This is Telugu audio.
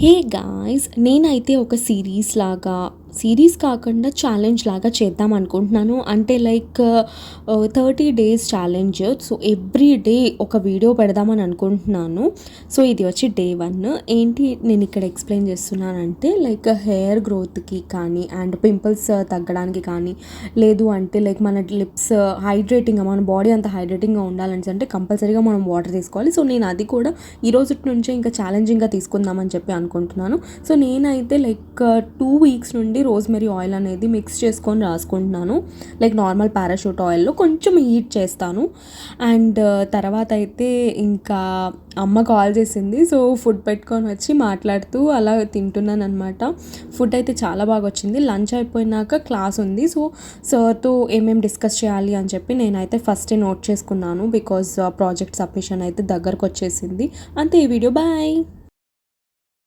హే గాయ్స్, నేనైతే ఒక సిరీస్ కాకుండా ఛాలెంజ్ లాగా చేద్దాం అనుకుంటున్నాను. అంటే like 30 days challenge. So every day ఒక వీడియో పెడదామని అనుకుంటున్నాను. సో ఇది వచ్చి డే 1. ఏంటి నేను ఇక్కడ ఎక్స్ప్లెయిన్ చేస్తున్నానంటే లైక్ హెయిర్ గ్రోత్కి కానీ అండ్ పింపుల్స్ తగ్గడానికి కానీ, లేదు అంటే లైక్ మన లిప్స్ హైడ్రేటింగ్గా, మన బాడీ అంతా హైడ్రేటింగ్గా ఉండాలని అంటే కంపల్సరీగా మనం వాటర్ తీసుకోవాలి. సో నేను అది కూడా ఈ రోజు నుంచే ఇంకా ఛాలెంజింగ్గా తీసుకుందామని చెప్పి అనుకుంటున్నాను. సో నేనైతే లైక్ 2 వీక్స్ నుండి రోజ్మెరీ ఆయిల్ అనేది మిక్స్ చేసుకొని రాసుకుంటున్నాను. లైక్ నార్మల్ పారాషూట్ ఆయిల్లో కొంచెం హీట్ చేస్తాను. అండ్ తర్వాత అయితే ఇంకా అమ్మ కాల్ చేసింది. సో ఫుడ్ పెట్టుకొని వచ్చి మాట్లాడుతూ అలా తింటున్నాను అనమాట. ఫుడ్ అయితే చాలా బాగా వచ్చింది. లంచ్ అయిపోయినాక క్లాస్ ఉంది. సో సార్తో ఏమేమి డిస్కస్ చేయాలి అని చెప్పి నేనైతే ఫస్ట్ నోట్ చేసుకున్నాను. బికాజ్ ప్రాజెక్ట్ సబ్మిషన్ అయితే దగ్గరకు వచ్చేసింది. అంతే ఈ వీడియో. బాయ్.